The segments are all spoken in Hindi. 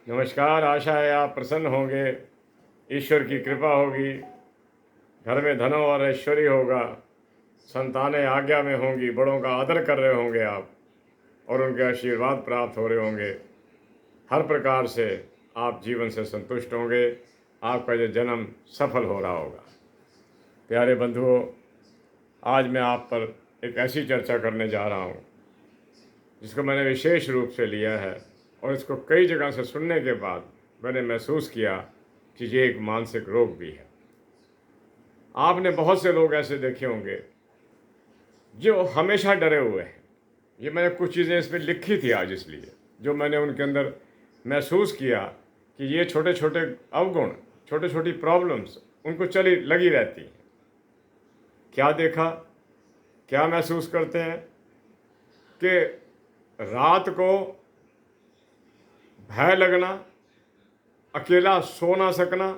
नमस्कार। आशा है आप प्रसन्न होंगे, ईश्वर की कृपा होगी, घर में धन और ऐश्वर्य होगा, संतानें आज्ञा में होंगी, बड़ों का आदर कर रहे होंगे आप और उनके आशीर्वाद प्राप्त हो रहे होंगे। हर प्रकार से आप जीवन से संतुष्ट होंगे, आपका ये जन्म सफल हो रहा होगा। प्यारे बंधुओं, आज मैं आप पर एक ऐसी चर्चा करने जा रहा हूँ जिसको मैंने विशेष रूप से लिया है और इसको कई जगह से सुनने के बाद मैंने महसूस किया कि ये एक मानसिक रोग भी है। आपने बहुत से लोग ऐसे देखे होंगे जो हमेशा डरे हुए हैं। ये मैंने कुछ चीज़ें इसमें लिखी थी आज, इसलिए जो मैंने उनके अंदर महसूस किया कि ये छोटे छोटे अवगुण, छोटी छोटी प्रॉब्लम्स उनको चली लगी रहती हैं। क्या देखा, क्या महसूस करते हैं कि रात को भय लगना, अकेला सो ना सकना,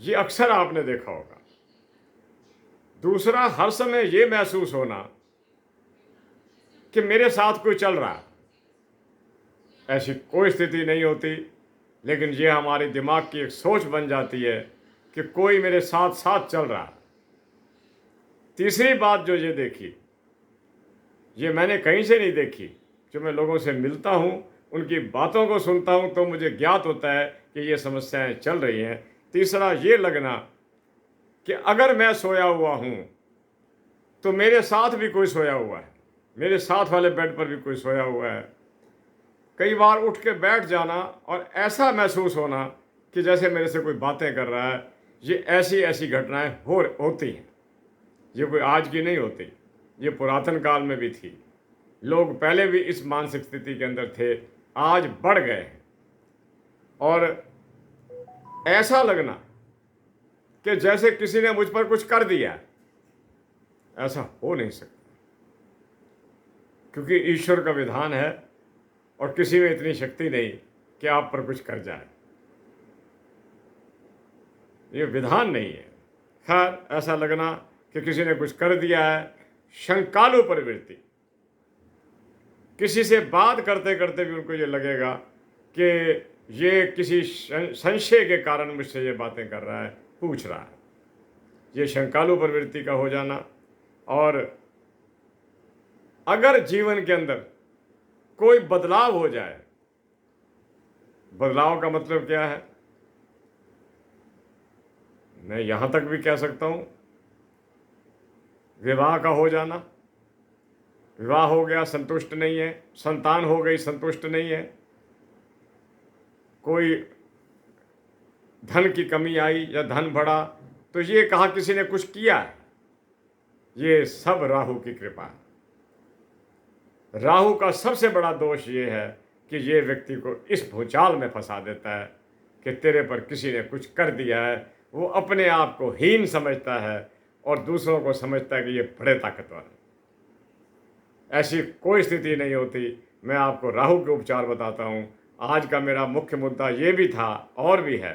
ये अक्सर आपने देखा होगा। दूसरा, हर समय ये महसूस होना कि मेरे साथ कोई चल रहा है। ऐसी कोई स्थिति नहीं होती, लेकिन ये हमारे दिमाग की एक सोच बन जाती है कि कोई मेरे साथ साथ चल रहा है। तीसरी बात जो ये देखी, ये मैंने कहीं से नहीं देखी, जो मैं लोगों से मिलता हूँ, उनकी बातों को सुनता हूँ तो मुझे ज्ञात होता है कि ये समस्याएं चल रही हैं। तीसरा, ये लगना कि अगर मैं सोया हुआ हूँ तो मेरे साथ भी कोई सोया हुआ है, मेरे साथ वाले बेड पर भी कोई सोया हुआ है। कई बार उठ के बैठ जाना और ऐसा महसूस होना कि जैसे मेरे से कोई बातें कर रहा है। ये ऐसी ऐसी घटनाएं होती हैं। ये कोई आज की नहीं होती, ये पुरातन काल में भी थी। लोग पहले भी इस मानसिक स्थिति के अंदर थे, आज बढ़ गए हैं। और ऐसा लगना कि जैसे किसी ने मुझ पर कुछ कर दिया है, ऐसा हो नहीं सकता, क्योंकि ईश्वर का विधान है और किसी में इतनी शक्ति नहीं कि आप पर कुछ कर जाए। ये विधान नहीं है। खैर, ऐसा लगना कि किसी ने कुछ कर दिया है। शंकालु प्रवृत्ति, किसी से बात करते करते भी उनको ये लगेगा कि ये किसी संशय के कारण मुझसे ये बातें कर रहा है, पूछ रहा है। ये शंकालु प्रवृत्ति का हो जाना। और अगर जीवन के अंदर कोई बदलाव हो जाए, बदलाव का मतलब क्या है, मैं यहां तक भी कह सकता हूं, विवाह का हो जाना। विवाह हो गया, संतुष्ट नहीं है। संतान हो गई, संतुष्ट नहीं है। कोई धन की कमी आई या धन बढ़ा तो ये कहा किसी ने कुछ किया है। ये सब राहु की कृपा है। राहु का सबसे बड़ा दोष ये है कि ये व्यक्ति को इस भूचाल में फंसा देता है कि तेरे पर किसी ने कुछ कर दिया है। वो अपने आप को हीन समझता है और दूसरों को समझता है कि ये बड़े ताकतवर है। ऐसी कोई स्थिति नहीं होती। मैं आपको राहु के उपचार बताता हूँ। आज का मेरा मुख्य मुद्दा ये भी था और भी है,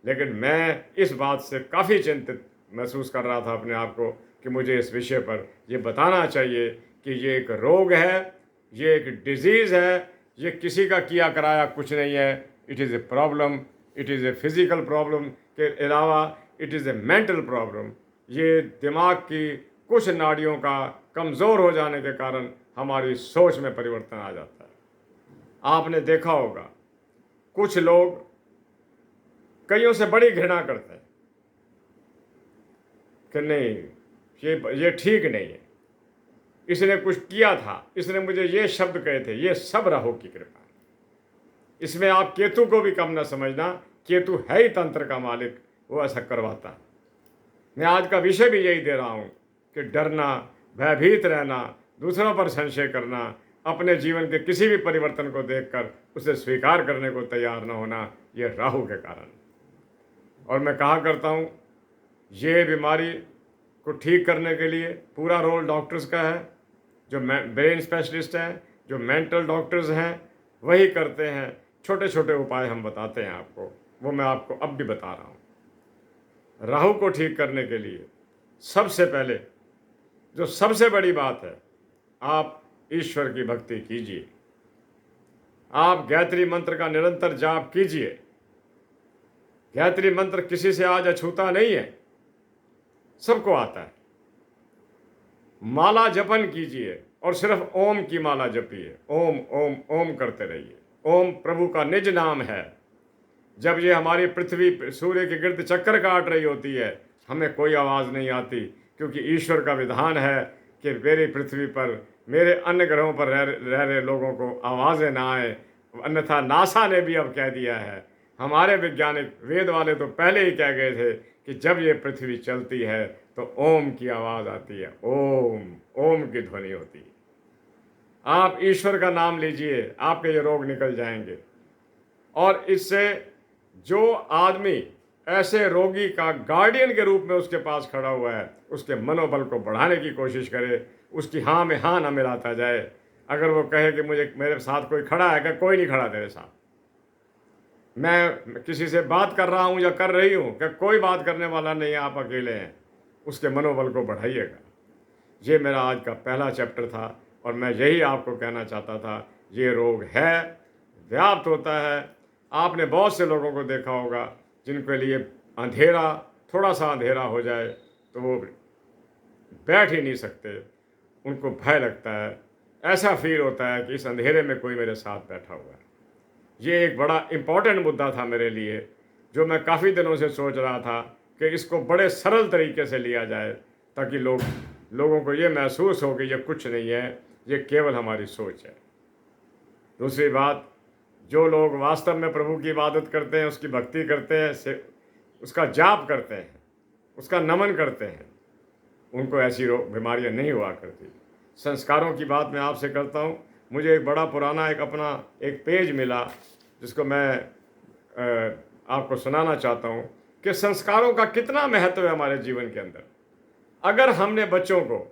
लेकिन मैं इस बात से काफ़ी चिंतित महसूस कर रहा था अपने आप को कि मुझे इस विषय पर ये बताना चाहिए कि ये एक रोग है, ये एक डिजीज़ है। ये किसी का किया कराया कुछ नहीं है। It is a problem, it is a physical problem के अलावा it is a mental problem. ये दिमाग की कुछ नाड़ियों का कमज़ोर हो जाने के कारण हमारी सोच में परिवर्तन आ जाता है। आपने देखा होगा, कुछ लोग कईयों से बड़ी घृणा करते हैं कि नहीं, ये ठीक नहीं है, इसने कुछ किया था, इसने मुझे ये शब्द कहे थे। ये सब राहु की कृपा है। इसमें आप केतु को भी कम ना समझना। केतु है ही तंत्र का मालिक, वो ऐसा करवाता है। मैं आज का विषय भी यही दे रहा हूँ कि डरना, भयभीत रहना, दूसरों पर संशय करना, अपने जीवन के किसी भी परिवर्तन को देखकर उसे स्वीकार करने को तैयार न होना, ये राहु के कारण। और मैं कहा करता हूँ, ये बीमारी को ठीक करने के लिए पूरा रोल डॉक्टर्स का है। जो ब्रेन स्पेशलिस्ट हैं, जो मेंटल डॉक्टर्स हैं, वही करते हैं। छोटे छोटे उपाय हम बताते हैं आपको, वो मैं आपको अब भी बता रहा हूँ। राहु को ठीक करने के लिए सबसे पहले जो सबसे बड़ी बात है, आप ईश्वर की भक्ति कीजिए। आप गायत्री मंत्र का निरंतर जाप कीजिए। गायत्री मंत्र किसी से आज अछूता नहीं है, सबको आता है। माला जपन कीजिए और सिर्फ ओम की माला जपिए, ओम ओम ओम करते रहिए। ओम प्रभु का निज नाम है। जब ये हमारी पृथ्वी सूर्य के गिर्द चक्कर काट रही होती है, हमें कोई आवाज़ नहीं आती, क्योंकि ईश्वर का विधान है कि मेरी पृथ्वी पर, मेरे अन्य ग्रहों पर रह रहे लोगों को आवाज़ें ना आए। अन्यथा नासा ने भी अब कह दिया है, हमारे वैज्ञानिक वेद वाले तो पहले ही कह गए थे कि जब ये पृथ्वी चलती है तो ओम की आवाज़ आती है, ओम ओम की ध्वनि होती है। आप ईश्वर का नाम लीजिए, आपके ये रोग निकल जाएंगे। और इससे जो आदमी ऐसे रोगी का गार्डियन के रूप में उसके पास खड़ा हुआ है, उसके मनोबल को बढ़ाने की कोशिश करे, उसकी हाँ में हाँ ना मिलाता जाए। अगर वो कहे कि मुझे, मेरे साथ कोई खड़ा है, क्या कोई नहीं खड़ा तेरे साथ, मैं किसी से बात कर रहा हूँ या कर रही हूँ, क्या कोई बात करने वाला नहीं है, आप अकेले हैं, उसके मनोबल को बढ़ाइएगा। ये मेरा आज का पहला चैप्टर था और मैं यही आपको कहना चाहता था। ये रोग है, व्याप्त होता है। आपने बहुत से लोगों को देखा होगा जिनके लिए अंधेरा, थोड़ा सा अंधेरा हो जाए तो वो बैठ ही नहीं सकते, उनको भय लगता है, ऐसा फील होता है कि इस अंधेरे में कोई मेरे साथ बैठा हुआ है। ये एक बड़ा इम्पॉर्टेंट मुद्दा था मेरे लिए, जो मैं काफ़ी दिनों से सोच रहा था कि इसको बड़े सरल तरीके से लिया जाए, ताकि लोगों को ये महसूस हो कि ये कुछ नहीं है, ये केवल हमारी सोच है। दूसरी बात, जो लोग वास्तव में प्रभु की इबादत करते हैं, उसकी भक्ति करते हैं, उसका जाप करते हैं, उसका नमन करते हैं, उनको ऐसी बीमारियां नहीं हुआ करती। संस्कारों की बात मैं आपसे करता हूँ। मुझे एक बड़ा पुराना अपना एक पेज मिला, जिसको मैं आपको सुनाना चाहता हूँ कि संस्कारों का कितना महत्व है हमारे जीवन के अंदर। अगर हमने बच्चों को,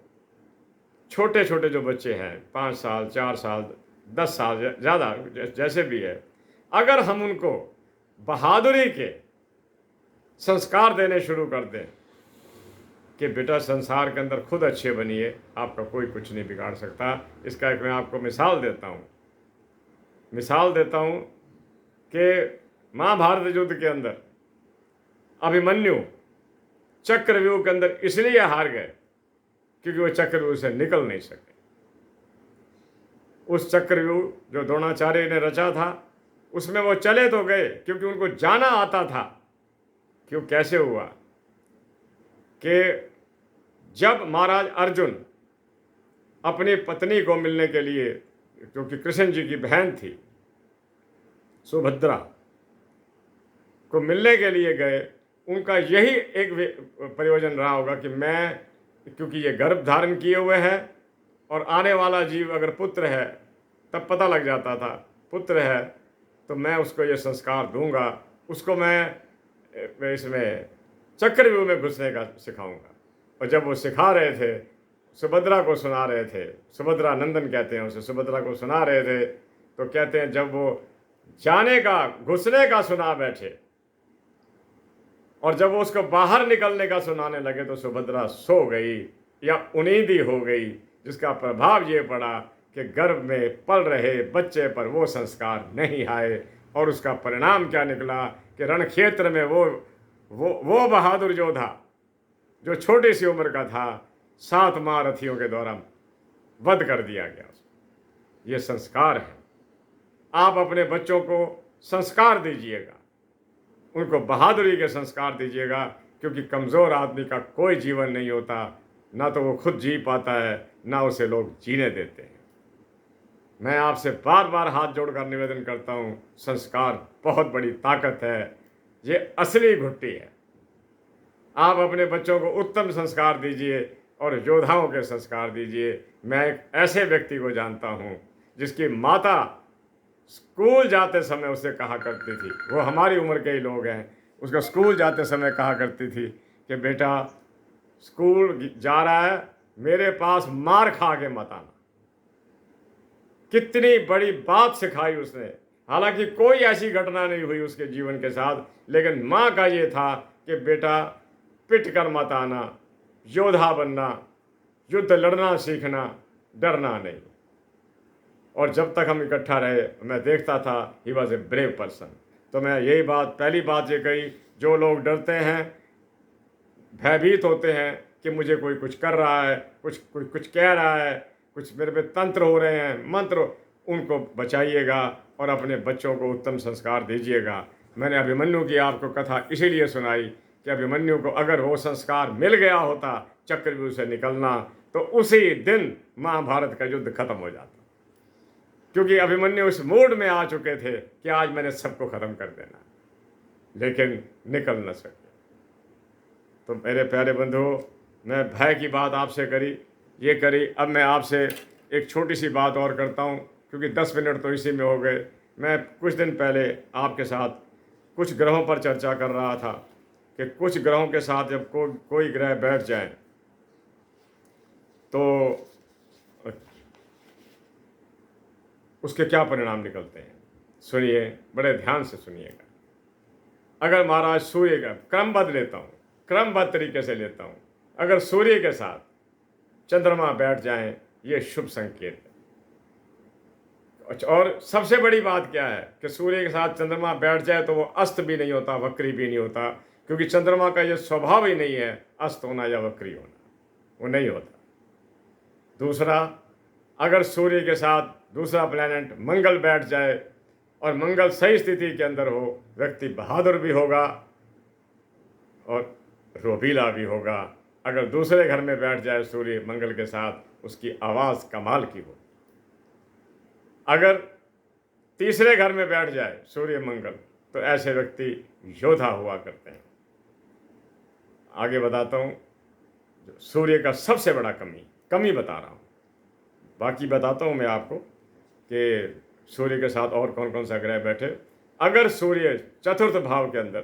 छोटे छोटे जो बच्चे हैं, 5 साल, 4 साल, 10 साल, ज़्यादा जैसे भी है, अगर हम उनको बहादुरी के संस्कार देने शुरू कर दें कि बेटा संसार के अंदर खुद अच्छे बनिए, आपका कोई कुछ नहीं बिगाड़ सकता। इसका एक मैं आपको मिसाल देता हूँ कि महाभारत युद्ध के अंदर अभिमन्यु चक्रव्यूह के अंदर इसलिए हार गए क्योंकि वो चक्रव्यूह से निकल नहीं सके। उस चक्रव्यूह जो द्रोणाचार्य ने रचा था, उसमें वो चले तो गए क्योंकि उनको जाना आता था। क्यों, कैसे हुआ कि जब महाराज अर्जुन अपनी पत्नी को मिलने के लिए, क्योंकि कृष्ण जी की बहन थी सुभद्रा, को मिलने के लिए गए, उनका यही एक प्रयोजन रहा होगा कि मैं, क्योंकि ये गर्भ धारण किए हुए हैं और आने वाला जीव अगर पुत्र है, तब पता लग जाता था पुत्र है तो मैं उसको ये संस्कार दूंगा, उसको मैं इसमें चक्रव्यूह में घुसने का सिखाऊंगा। और जब वो सिखा रहे थे, सुभद्रा को सुना रहे थे, सुभद्रा नंदन कहते हैं उसे, सुभद्रा को सुना रहे थे, तो कहते हैं जब वो जाने का, घुसने का सुना बैठे और जब वो उसको बाहर निकलने का सुनाने लगे तो सुभद्रा सो गई या उनीदी हो गई, जिसका प्रभाव ये पड़ा कि गर्भ में पल रहे बच्चे पर वो संस्कार नहीं आए। और उसका परिणाम क्या निकला कि रणक्षेत्र में वो बहादुर योद्धा जो छोटी सी उम्र का था, 7 महारथियों के द्वारा वध कर दिया गया। ये संस्कार है। आप अपने बच्चों को संस्कार दीजिएगा, उनको बहादुरी के संस्कार दीजिएगा, क्योंकि कमज़ोर आदमी का कोई जीवन नहीं होता, ना तो वो खुद जी पाता है, ना उसे लोग जीने देते हैं। मैं आपसे बार बार हाथ जोड़कर निवेदन करता हूँ, संस्कार बहुत बड़ी ताकत है, ये असली घुट्टी है। आप अपने बच्चों को उत्तम संस्कार दीजिए और योद्धाओं के संस्कार दीजिए। मैं एक ऐसे व्यक्ति को जानता हूँ जिसकी माता स्कूल जाते समय उससे कहा करती थी, वो हमारी उम्र के ही लोग हैं, उसका स्कूल जाते समय कहा करती थी कि बेटा स्कूल जा रहा है, मेरे पास मार खा के मत आना। कितनी बड़ी बात सिखाई उसने। हालांकि कोई ऐसी घटना नहीं हुई उसके जीवन के साथ, लेकिन माँ का ये था कि बेटा पिट कर मत आना, योद्धा बनना, युद्ध लड़ना सीखना, डरना नहीं। और जब तक हम इकट्ठा रहे मैं देखता था he was a brave person. तो मैं यही बात, पहली बात ये कही, जो लोग डरते हैं, भयभीत होते हैं कि मुझे कोई कुछ कर रहा है, कुछ कह रहा है, कुछ मेरे पे तंत्र हो रहे हैं, मंत्र, उनको बचाइएगा और अपने बच्चों को उत्तम संस्कार दीजिएगा। मैंने अभिमन्यु की आपको कथा इसीलिए सुनाई कि अभिमन्यु को अगर वो संस्कार मिल गया होता चक्रव्यूह से निकलना, तो उसी दिन महाभारत का युद्ध खत्म हो जाता, क्योंकि अभिमन्यु उस मूड में आ चुके थे कि आज मैंने सबको खत्म कर देना, लेकिन निकल न सके। तो मेरे प्यारे बंधुओं, मैं भय की बात आपसे करी, अब मैं आपसे एक छोटी सी बात और करता हूँ, क्योंकि 10 मिनट तो इसी में हो गए। मैं कुछ दिन पहले आपके साथ कुछ ग्रहों पर चर्चा कर रहा था कि कुछ ग्रहों के साथ जब कोई ग्रह बैठ जाए तो उसके क्या परिणाम निकलते हैं। सुनिए, बड़े ध्यान से सुनिएगा। अगर महाराज सूर्य का क्रमबद्ध लेता हूँ, क्रमबद्ध तरीके से लेता हूँ, अगर सूर्य के साथ चंद्रमा बैठ जाएं, ये शुभ संकेत है। और सबसे बड़ी बात क्या है कि सूर्य के साथ चंद्रमा बैठ जाए तो वो अस्त भी नहीं होता, वक्री भी नहीं होता, क्योंकि चंद्रमा का ये स्वभाव ही नहीं है अस्त होना या वक्री होना, वो नहीं होता। दूसरा, अगर सूर्य के साथ दूसरा प्लैनेट मंगल बैठ जाए और मंगल सही स्थिति के अंदर हो, व्यक्ति बहादुर भी होगा और रोबीला भी होगा। अगर दूसरे घर में बैठ जाए सूर्य मंगल के साथ, उसकी आवाज़ कमाल की हो। अगर तीसरे घर में बैठ जाए सूर्य मंगल, तो ऐसे व्यक्ति योद्धा हुआ करते हैं। आगे बताता हूँ, सूर्य का सबसे बड़ा कमी बता रहा हूँ, बाकी बताता हूँ मैं आपको कि सूर्य के साथ और कौन कौन सा ग्रह बैठे। अगर सूर्य चतुर्थ भाव के अंदर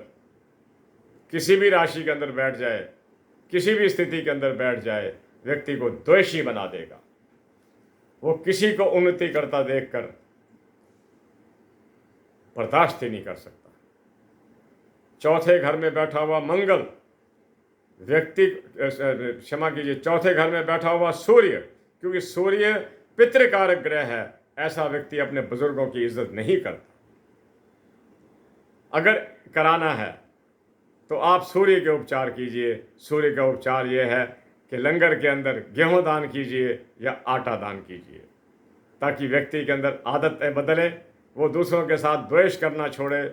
किसी भी राशि के अंदर बैठ जाए, किसी भी स्थिति के अंदर बैठ जाए, व्यक्ति को द्वेषी बना देगा। वो किसी को उन्नति करता देखकर बर्दाश्त ही नहीं कर सकता। चौथे घर में बैठा हुआ मंगल व्यक्ति, क्षमा कीजिए, चौथे घर में बैठा हुआ सूर्य, क्योंकि सूर्य पितृकारक ग्रह है, ऐसा व्यक्ति अपने बुजुर्गों की इज्जत नहीं करता। अगर कराना है तो आप सूर्य के उपचार कीजिए। सूर्य का उपचार ये है कि लंगर के अंदर गेहूं दान कीजिए या आटा दान कीजिए, ताकि व्यक्ति के अंदर आदतें बदले, वो दूसरों के साथ द्वेष करना छोड़े।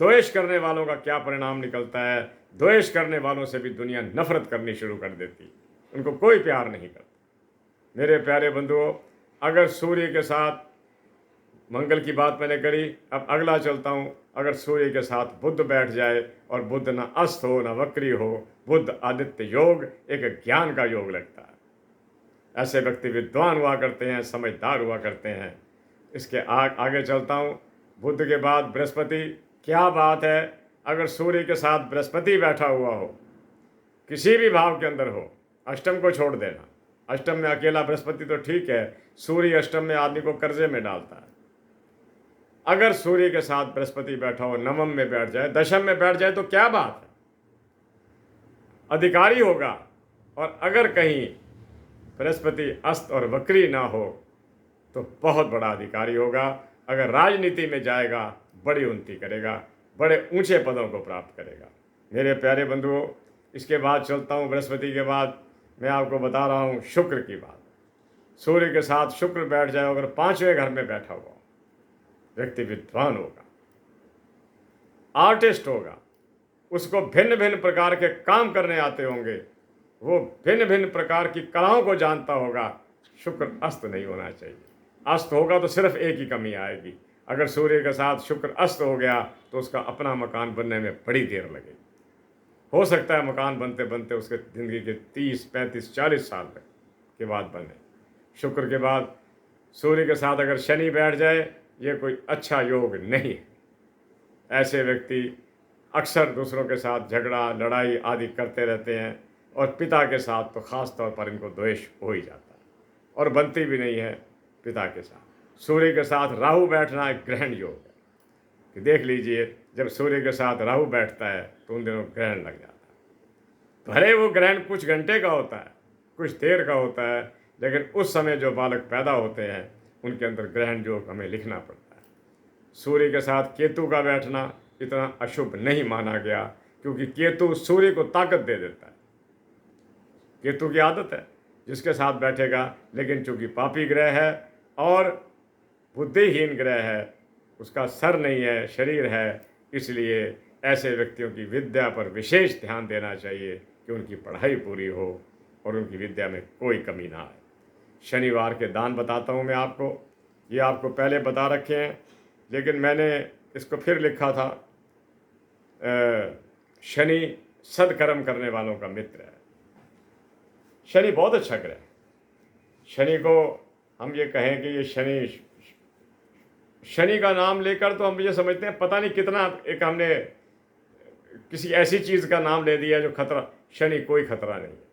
द्वेष करने वालों का क्या परिणाम निकलता है, द्वेष करने वालों से भी दुनिया नफरत करनी शुरू कर देती, उनको कोई प्यार नहीं करता। मेरे प्यारे बंधुओं, अगर सूर्य के साथ मंगल की बात मैंने करी, अब अगला चलता हूँ। अगर सूर्य के साथ बुध बैठ जाए और बुध ना अस्त हो ना वक्री हो, बुध आदित्य योग एक ज्ञान का योग लगता है। ऐसे व्यक्ति विद्वान हुआ करते हैं, समझदार हुआ करते हैं। इसके आगे चलता हूँ। बुध के बाद बृहस्पति, क्या बात है। अगर सूर्य के साथ बृहस्पति बैठा हुआ हो, किसी भी भाव के अंदर हो, अष्टम को छोड़ देना, अष्टम में अकेला बृहस्पति तो ठीक है, सूर्य अष्टम में आदमी को कर्जे में डालता है। अगर सूर्य के साथ बृहस्पति बैठा हो, नवम में बैठ जाए, दशम में बैठ जाए, तो क्या बात है, अधिकारी होगा। और अगर कहीं बृहस्पति अस्त और वक्री ना हो तो बहुत बड़ा अधिकारी होगा। अगर राजनीति में जाएगा, बड़ी उन्नति करेगा, बड़े ऊंचे पदों को प्राप्त करेगा। मेरे प्यारे बंधुओं, इसके बाद चलता हूँ। बृहस्पति के बाद मैं आपको बता रहा हूँ शुक्र की बात। सूर्य के साथ शुक्र बैठ जाए, अगर 5वें घर में बैठा हुआ, व्यक्ति विद्वान होगा, आर्टिस्ट होगा, उसको भिन्न भिन्न प्रकार के काम करने आते होंगे, वो भिन्न भिन्न प्रकार की कलाओं को जानता होगा। शुक्र अस्त नहीं होना चाहिए। अस्त होगा तो सिर्फ एक ही कमी आएगी, अगर सूर्य के साथ शुक्र अस्त हो गया तो उसका अपना मकान बनने में बड़ी देर लगेगी। हो सकता है मकान बनते बनते उसके ज़िंदगी के 30, 35, 40 साल के बाद बने। शुक्र के बाद सूर्य के साथ अगर शनि बैठ जाए, ये कोई अच्छा योग नहीं है। ऐसे व्यक्ति अक्सर दूसरों के साथ झगड़ा, लड़ाई आदि करते रहते हैं, और पिता के साथ तो ख़ास तौर पर इनको द्वेष हो ही जाता है, और बनती भी नहीं है पिता के साथ। सूर्य के साथ राहु बैठना एक ग्रहण योग है कि देख लीजिए, जब सूर्य के साथ राहु बैठता है तो उन दिनों ग्रहण लग जाता है। भले वो ग्रहण कुछ घंटे का होता है, कुछ देर का होता है, लेकिन उस समय जो बालक पैदा होते हैं उनके अंदर ग्रहण योग हमें लिखना पड़ता है। सूर्य के साथ केतु का बैठना इतना अशुभ नहीं माना गया, क्योंकि केतु सूर्य को ताकत दे देता है। केतु की आदत है जिसके साथ बैठेगा, लेकिन चूंकि पापी ग्रह है और बुद्धिहीन ग्रह है, उसका सर नहीं है, शरीर है, इसलिए ऐसे व्यक्तियों की विद्या पर विशेष ध्यान देना चाहिए कि उनकी पढ़ाई पूरी हो और उनकी विद्या में कोई कमी ना आए। शनिवार के दान बताता हूँ मैं आपको, ये आपको पहले बता रखे हैं, लेकिन मैंने इसको फिर लिखा था। शनि सदकर्म करने वालों का मित्र है। शनि बहुत अच्छा ग्रह है। शनि को हम ये कहें कि ये शनि का नाम लेकर तो हम ये समझते हैं पता नहीं कितना, एक हमने किसी ऐसी चीज़ का नाम ले दिया जो खतरा। शनि कोई खतरा नहीं है।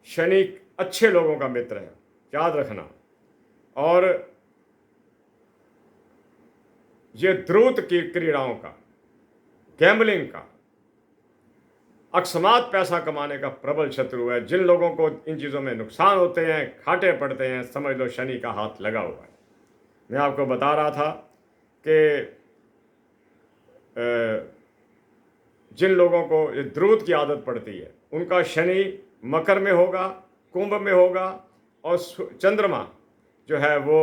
शनि अच्छे लोगों का मित्र है, याद रखना। और ये द्रुत की क्रीड़ाओं का, गैम्बलिंग का, अकस्मात पैसा कमाने का प्रबल शत्रु है। जिन लोगों को इन चीज़ों में नुकसान होते हैं, घाटे पड़ते हैं, समझ लो शनि का हाथ लगा हुआ है। मैं आपको बता रहा था कि जिन लोगों को ये द्रुत की आदत पड़ती है, उनका शनि मकर में होगा, कुंभ में होगा, और चंद्रमा जो है वो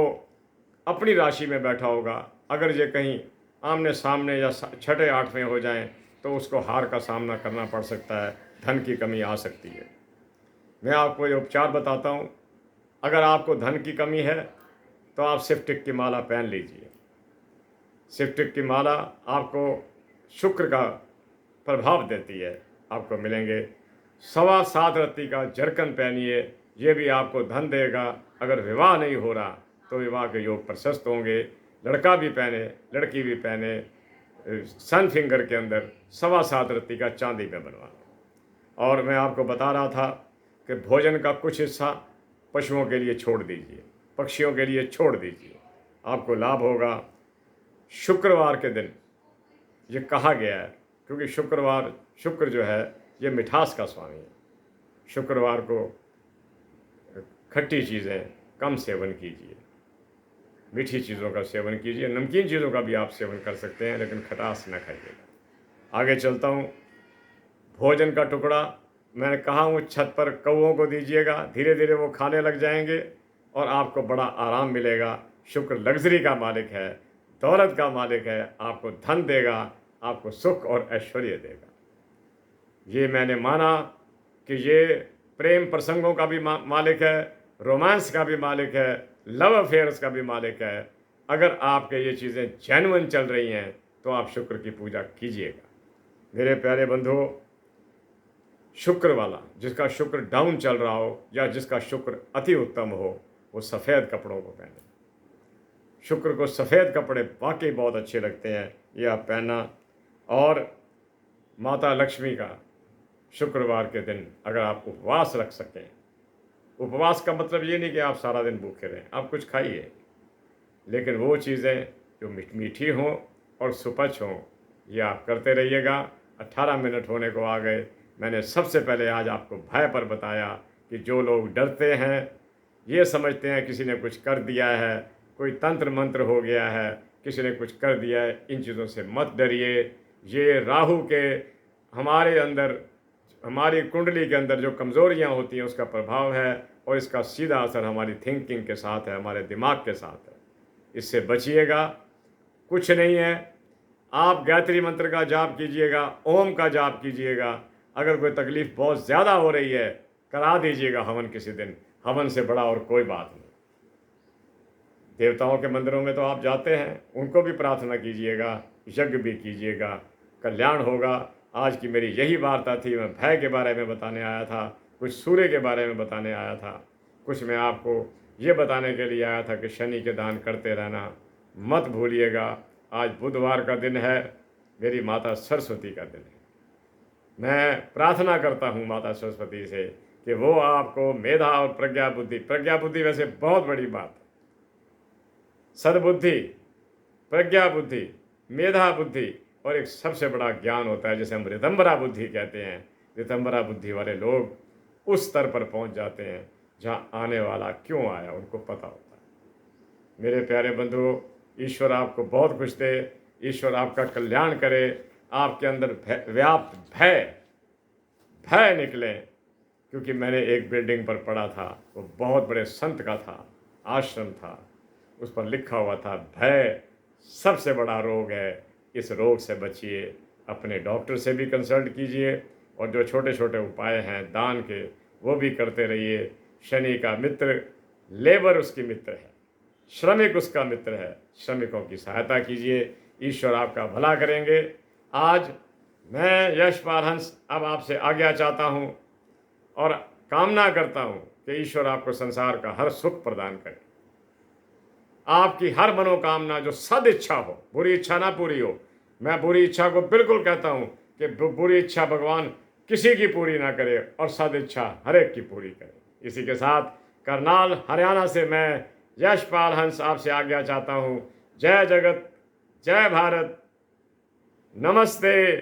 अपनी राशि में बैठा होगा। अगर ये कहीं आमने सामने या छठे आठवें हो जाएं तो उसको हार का सामना करना पड़ सकता है, धन की कमी आ सकती है। मैं आपको ये उपचार बताता हूँ। अगर आपको धन की कमी है तो आप सिफ्टिक की माला पहन लीजिए। सिफ्टिक की माला आपको शुक्र का प्रभाव देती है, आपको मिलेंगे। 7.25 रत्ती का जरकन पहनिए, ये भी आपको धन देगा। अगर विवाह नहीं हो रहा तो विवाह के योग प्रशस्त होंगे। लड़का भी पहने, लड़की भी पहने, सन फिंगर के अंदर 7.25 रत्ती का चांदी में बनवाना। और मैं आपको बता रहा था कि भोजन का कुछ हिस्सा पशुओं के लिए छोड़ दीजिए, पक्षियों के लिए छोड़ दीजिए, आपको लाभ होगा। शुक्रवार के दिन ये कहा गया है, क्योंकि शुक्र जो है ये मिठास का स्वामी है। शुक्रवार को खट्टी चीज़ें कम सेवन कीजिए, मीठी चीज़ों का सेवन कीजिए। नमकीन चीज़ों का भी आप सेवन कर सकते हैं, लेकिन खटास न खाइएगा। आगे चलता हूँ। भोजन का टुकड़ा मैंने कहा हूँ छत पर कौओं को दीजिएगा, धीरे धीरे वो खाने लग जाएंगे और आपको बड़ा आराम मिलेगा। शुक्र लग्जरी का मालिक है, दौलत का मालिक है, आपको धन देगा, आपको सुख और ऐश्वर्य देगा। ये मैंने माना कि ये प्रेम प्रसंगों का भी मालिक है, रोमांस का भी मालिक है, लव अफेयर्स का भी मालिक है। अगर आपके ये चीज़ें जेन्युइन चल रही हैं तो आप शुक्र की पूजा कीजिएगा। मेरे प्यारे बंधुओं, शुक्र वाला, जिसका शुक्र डाउन चल रहा हो या जिसका शुक्र अति उत्तम हो, वो सफ़ेद कपड़ों को पहने। शुक्र को सफ़ेद कपड़े वाकई बहुत अच्छे लगते हैं, ये आप पहनना। और माता लक्ष्मी का शुक्रवार के दिन अगर आप उपवास रख सकें, उपवास का मतलब ये नहीं कि आप सारा दिन भूखे रहें, आप कुछ खाइए, लेकिन वो चीज़ें जो मीठी हों और सुपच हों, ये आप करते रहिएगा। 18 मिनट होने को आ गए। मैंने सबसे पहले आज आपको भय पर बताया कि जो लोग डरते हैं, ये समझते हैं किसी ने कुछ कर दिया है, कोई तंत्र मंत्र हो गया है, किसी ने कुछ कर दिया है, इन चीज़ों से मत डरिए। ये राहु के हमारे अंदर, हमारी कुंडली के अंदर जो कमज़ोरियाँ होती हैं उसका प्रभाव है, और इसका सीधा असर हमारी थिंकिंग के साथ है, हमारे दिमाग के साथ है। इससे बचिएगा, कुछ नहीं है। आप गायत्री मंत्र का जाप कीजिएगा, ओम का जाप कीजिएगा। अगर कोई तकलीफ़ बहुत ज़्यादा हो रही है, करा दीजिएगा हवन किसी दिन। हवन से बड़ा और कोई बात नहीं। देवताओं के मंदिरों में तो आप जाते हैं, उनको भी प्रार्थना कीजिएगा, यज्ञ भी कीजिएगा, कल्याण होगा। आज की मेरी यही वार्ता थी। मैं भय के बारे में बताने आया था, कुछ सूर्य के बारे में बताने आया था, कुछ मैं आपको ये बताने के लिए आया था कि शनि के दान करते रहना मत भूलिएगा। आज बुधवार का दिन है, मेरी माता सरस्वती का दिन है। मैं प्रार्थना करता हूँ माता सरस्वती से कि वो आपको मेधा और प्रज्ञा बुद्धि वैसे बहुत बड़ी बात है। सद्बुद्धि, प्रज्ञा बुद्धि, मेधा बुद्धि और एक सबसे बड़ा ज्ञान होता है जिसे हम ऋतंबरा बुद्धि कहते हैं। ऋतंबरा बुद्धि वाले लोग उस स्तर पर पहुंच जाते हैं जहां आने वाला क्यों आया उनको पता होता है। मेरे प्यारे बंधुओं, ईश्वर आपको बहुत खुश दे, ईश्वर आपका कल्याण करे, आपके अंदर व्याप्त भय भय निकले। क्योंकि मैंने एक बिल्डिंग पर पढ़ा था, वो बहुत बड़े संत का था, आश्रम था, उस पर लिखा हुआ था, भय सबसे बड़ा रोग है, इस रोग से बचिए, अपने डॉक्टर से भी कंसल्ट कीजिए, और जो छोटे छोटे उपाय हैं दान के वो भी करते रहिए। शनि का मित्र लेबर उसकी मित्र है, श्रमिक उसका मित्र है, श्रमिकों की सहायता कीजिए, ईश्वर आपका भला करेंगे। आज मैं यशपाल हंस अब आपसे आज्ञा चाहता हूँ और कामना करता हूँ कि ईश्वर आपको संसार का हर सुख प्रदान करे, आपकी हर मनोकामना जो सद इच्छा हो, बुरी इच्छा ना पूरी हो। मैं बुरी इच्छा को बिल्कुल कहता हूँ कि बुरी इच्छा भगवान किसी की पूरी ना करे और सद इच्छा हर एक की पूरी करे। इसी के साथ करनाल हरियाणा से मैं यशपाल हंस आपसे आज्ञा चाहता हूँ। जय जगत, जय भारत, नमस्ते,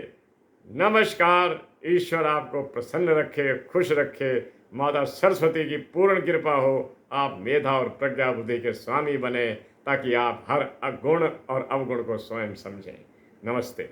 नमस्कार। ईश्वर आपको प्रसन्न रखे, खुश रखे, माता सरस्वती की पूर्ण कृपा हो, आप मेधा और प्रज्ञा बुद्धि के स्वामी बने, ताकि आप हर अगुण और अवगुण को स्वयं समझें। नमस्ते।